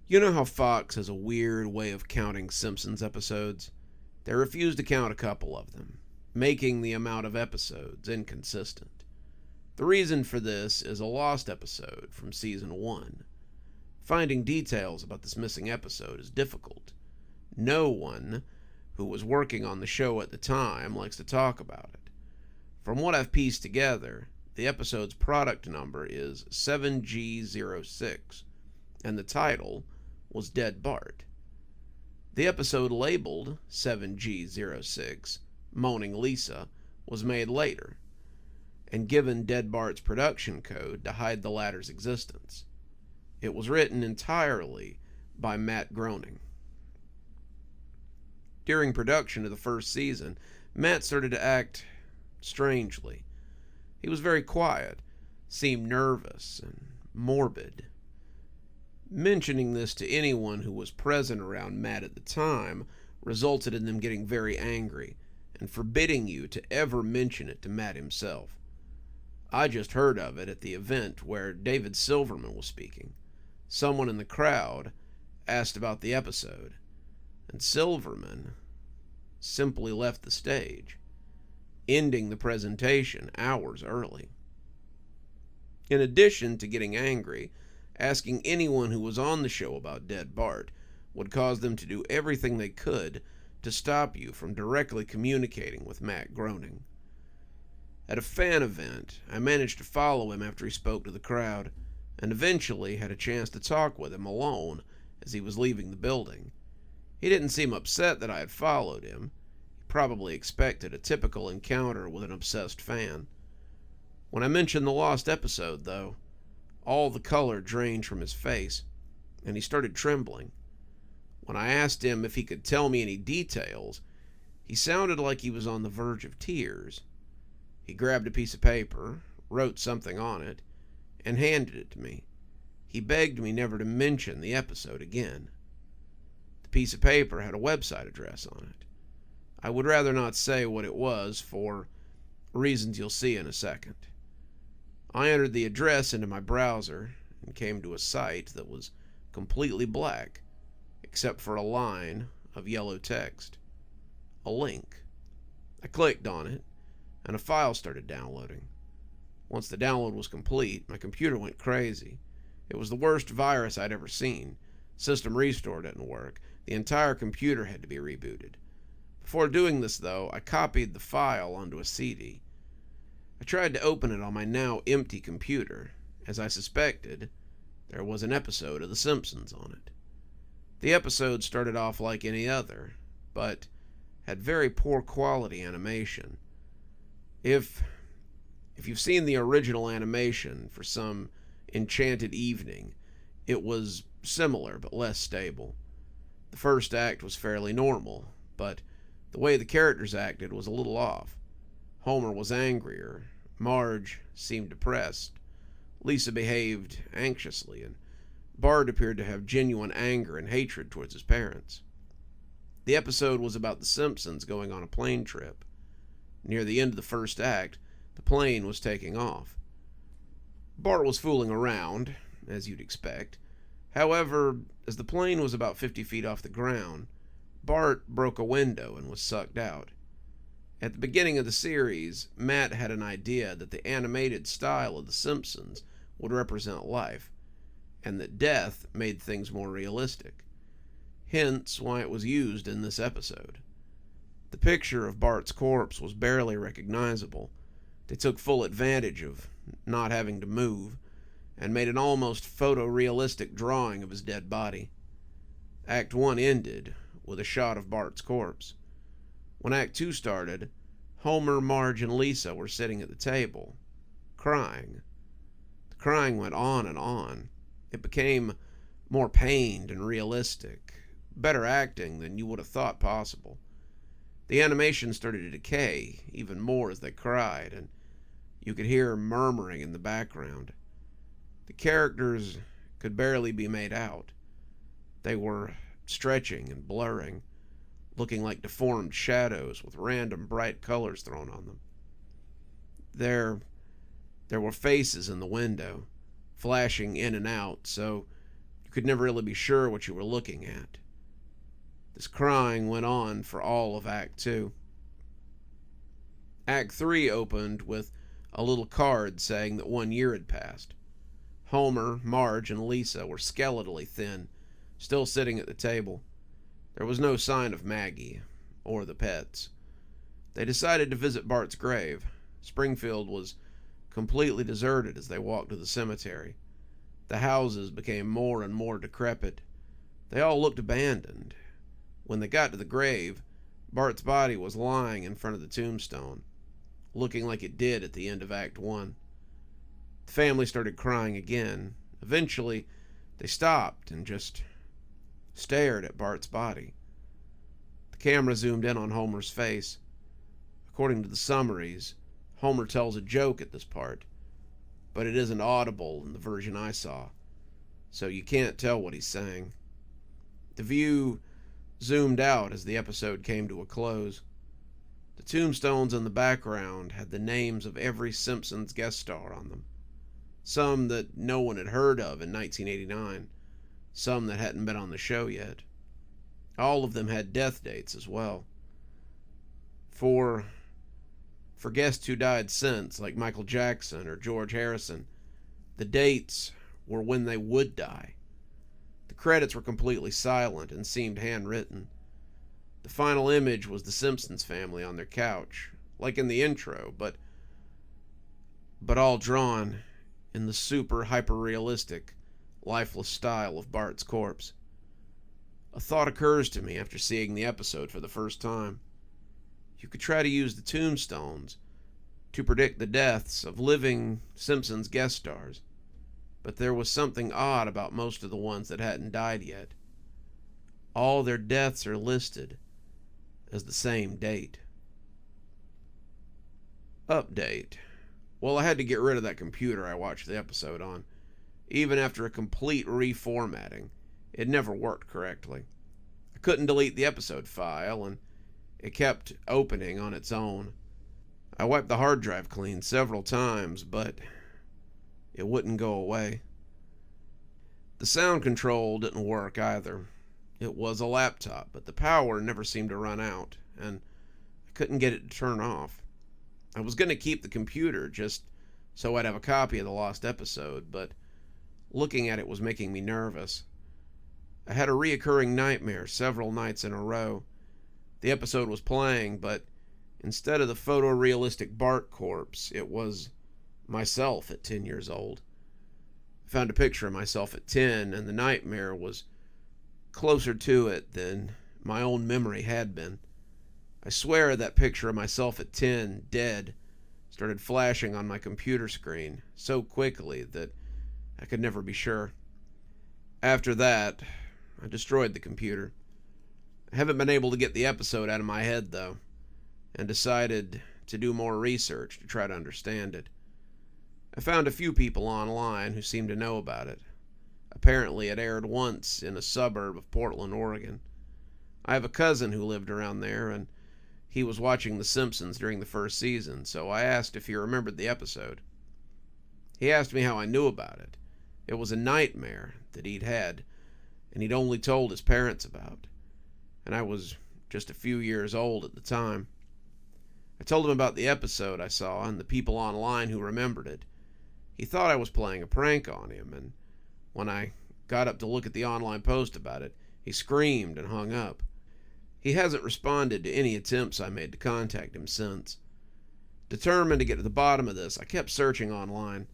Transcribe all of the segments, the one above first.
You know how Fox has a weird way of counting Simpsons episodes? They refuse to count a couple of them, making the amount of episodes inconsistent. The reason for this is a lost episode from season 1. Finding details about this missing episode is difficult. No one who was working on the show at the time likes to talk about it. From what I've pieced together, the episode's product number is 7G06, and the title was Dead Bart. The episode labeled 7G06, Moaning Lisa, was made later, and given Dead Bart's production code to hide the latter's existence. It was written entirely by Matt Groening. During production of the first season, Matt started to act strangely. He was very quiet, seemed nervous and morbid. Mentioning this to anyone who was present around Matt at the time resulted in them getting very angry and forbidding you to ever mention it to Matt himself. I just heard of it at the event where David Silverman was speaking. Someone in the crowd asked about the episode, and Silverman simply left the stage, ending the presentation hours early. In addition to getting angry, asking anyone who was on the show about Dead Bart would cause them to do everything they could to stop you from directly communicating with Matt Groening. At a fan event, I managed to follow him after he spoke to the crowd, and eventually had a chance to talk with him alone as he was leaving the building. He didn't seem upset that I had followed him. He probably expected a typical encounter with an obsessed fan. When I mentioned the lost episode, though, all the color drained from his face, and he started trembling. When I asked him if he could tell me any details, he sounded like he was on the verge of tears. He grabbed a piece of paper, wrote something on it, and handed it to me. He begged me never to mention the episode again. The piece of paper had a website address on it. I would rather not say what it was for reasons you'll see in a second. I entered the address into my browser and came to a site that was completely black, except for a line of yellow text. A link. I clicked on it, and a file started downloading. Once the download was complete, my computer went crazy. It was the worst virus I'd ever seen. System restore didn't work. The entire computer had to be rebooted. Before doing this, though, I copied the file onto a CD. I tried to open it on my now empty computer. As I suspected, there was an episode of The Simpsons on it. The episode started off like any other, but had very poor quality animation. If you've seen the original animation for some enchanted evening, it was similar but less stable. The first act was fairly normal, but the way the characters acted was a little off. Homer was angrier, Marge seemed depressed, Lisa behaved anxiously, and Bart appeared to have genuine anger and hatred towards his parents. The episode was about the Simpsons going on a plane trip. Near the end of the first act, the plane was taking off. Bart was fooling around, as you'd expect. However, as the plane was about 50 feet off the ground, Bart broke a window and was sucked out. At the beginning of the series, Matt had an idea that the animated style of The Simpsons would represent life, and that death made things more realistic. Hence why it was used in this episode. The picture of Bart's corpse was barely recognizable. They took full advantage of not having to move, and made an almost photorealistic drawing of his dead body. Act 1 ended with a shot of Bart's corpse. When Act 2 started, Homer, Marge, and Lisa were sitting at the table, crying. The crying went on and on. It became more pained and realistic, better acting than you would have thought possible. The animation started to decay even more as they cried, and you could hear murmuring in the background. The characters could barely be made out. They were stretching and blurring, looking like deformed shadows with random bright colors thrown on them. There were faces in the window, flashing in and out, so You could never really be sure what you were looking at. This crying went on for all of Act 2. Act 3 opened with a little card saying that 1 year had passed. Homer, Marge, and Lisa were skeletally thin, still sitting at the table. There was no sign of Maggie or the pets. They decided to visit Bart's grave. Springfield was completely deserted as they walked to the cemetery. The houses became more and more decrepit. They all looked abandoned. When they got to the grave, Bart's body was lying in front of the tombstone, looking like it did at the end of Act 1. The family started crying again. Eventually, they stopped and just stared at Bart's body. The camera zoomed in on Homer's face. According to the summaries, Homer tells a joke at this part, but it isn't audible in the version I saw, so you can't tell what he's saying. The view zoomed out as the episode came to a close. The tombstones in the background had the names of every Simpsons guest star on them. Some that no one had heard of in 1989, some that hadn't been on the show yet. All of them had death dates as well. For guests who died since, like Michael Jackson or George Harrison, the dates were when they would die. The credits were completely silent and seemed handwritten. The final image was the Simpsons family on their couch, like in the intro, but all drawn in the super hyper-realistic, lifeless style of Bart's corpse. A thought occurs to me after seeing the episode for the first time. You could try to use the tombstones to predict the deaths of living Simpsons guest stars, but there was something odd about most of the ones that hadn't died yet. All their deaths are listed as the same date. Update. Well, I had to get rid of that computer I watched the episode on. Even after a complete reformatting, it never worked correctly. I couldn't delete the episode file, and it kept opening on its own. I wiped the hard drive clean several times, but it wouldn't go away. The sound control didn't work either. It was a laptop, but the power never seemed to run out, and I couldn't get it to turn off. I was going to keep the computer just so I'd have a copy of the lost episode, but looking at it was making me nervous. I had a reoccurring nightmare several nights in a row. The episode was playing, but instead of the photorealistic Bart corpse, it was myself at 10 years old. I found a picture of myself at 10, and the nightmare was closer to it than my own memory had been. I swear that picture of myself at 10, dead, started flashing on my computer screen so quickly that I could never be sure. After that, I destroyed the computer. I haven't been able to get the episode out of my head, though, and decided to do more research to try to understand it. I found a few people online who seemed to know about it. Apparently, it aired once in a suburb of Portland, Oregon. I have a cousin who lived around there, and he was watching The Simpsons during the first season, so I asked if he remembered the episode. He asked me how I knew about it. It was a nightmare that he'd had, and he'd only told his parents about. And I was just a few years old at the time. I told him about the episode I saw and the people online who remembered it. He thought I was playing a prank on him, and when I got up to look at the online post about it, he screamed and hung up. He hasn't responded to any attempts I made to contact him since. Determined to get to the bottom of this, I kept searching online.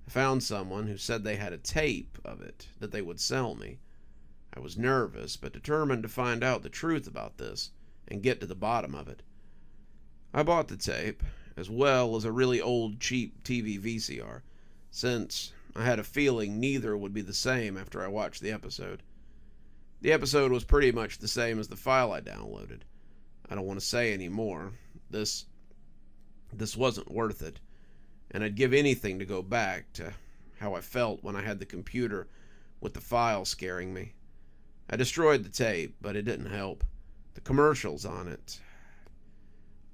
I found someone who said they had a tape of it that they would sell me. I was nervous, but determined to find out the truth about this and get to the bottom of it. I bought the tape, as well as a really old, cheap TV VCR, since I had a feeling neither would be the same after I watched the episode. The episode was pretty much the same as the file I downloaded. I don't want to say any more. This wasn't worth it, and I'd give anything to go back to how I felt when I had the computer with the file scaring me. I destroyed the tape, but it didn't help. The commercials on it,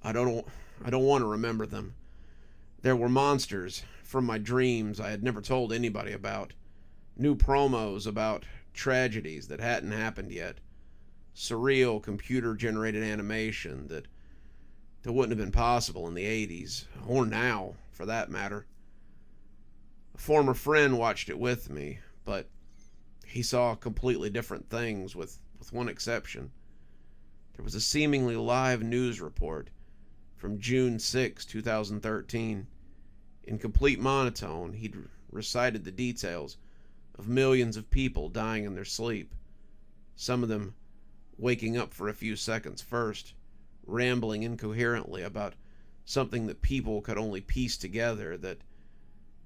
I don't want to remember them. There were monsters from my dreams I had never told anybody about. New promos about tragedies that hadn't happened yet. Surreal computer-generated animation that wouldn't have been possible in the 80s, or now, for that matter. A former friend watched it with me, but he saw completely different things, with one exception. There was a seemingly live news report from June 6, 2013. In complete monotone, he'd recited the details of millions of people dying in their sleep, some of them waking up for a few seconds first, rambling incoherently about something that people could only piece together that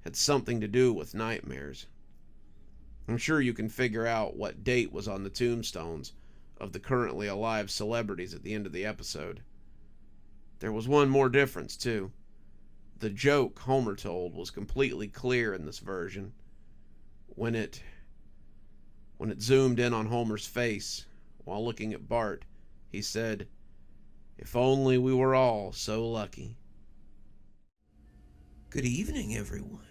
had something to do with nightmares. I'm sure you can figure out what date was on the tombstones of the currently alive celebrities at the end of the episode. There was one more difference, too. The joke Homer told was completely clear in this version. When it zoomed in on Homer's face while looking at Bart, he said, "If only we were all so lucky." Good evening, everyone.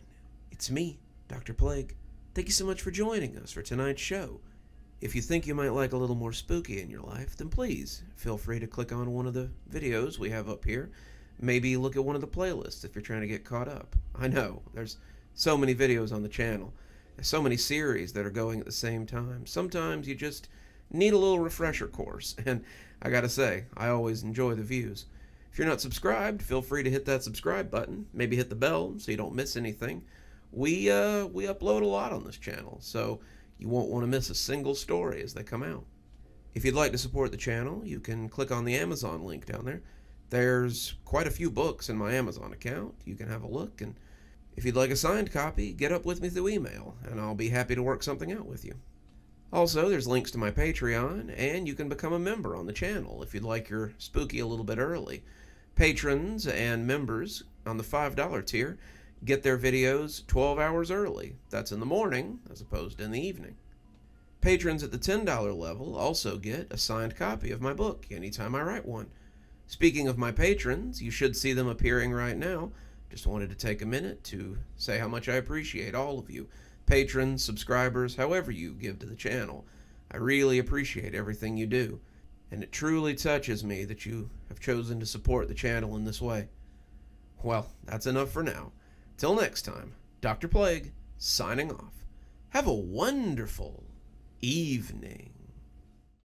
It's me, Dr. Plague. Thank you so much for joining us for tonight's show. If you think you might like a little more spooky in your life, then please feel free to click on one of the videos we have up here. Maybe look at one of the playlists if you're trying to get caught up. I know, there's so many videos on the channel. There's so many series that are going at the same time. Sometimes you just need a little refresher course, and I gotta say, I always enjoy the views. If you're not subscribed, feel free to hit that subscribe button. Maybe hit the bell so you don't miss anything. We upload a lot on this channel, so you won't want to miss a single story as they come out. If you'd like to support the channel, you can click on the Amazon link down there. There's quite a few books in my Amazon account. You can have a look, and if you'd like a signed copy, get up with me through email, and I'll be happy to work something out with you. Also, there's links to my Patreon, and you can become a member on the channel if you'd like your spooky a little bit early. Patrons and members on the $5 tier get their videos 12 hours early. That's in the morning as opposed to in the evening. Patrons at the $10 level also get a signed copy of my book anytime I write one. Speaking of my patrons, you should see them appearing right now. Just wanted to take a minute to say how much I appreciate all of you. Patrons, subscribers, however you give to the channel. I really appreciate everything you do, and it truly touches me that you have chosen to support the channel in this way. Well, that's enough for now. Till next time, Dr. Plague, signing off. Have a wonderful evening.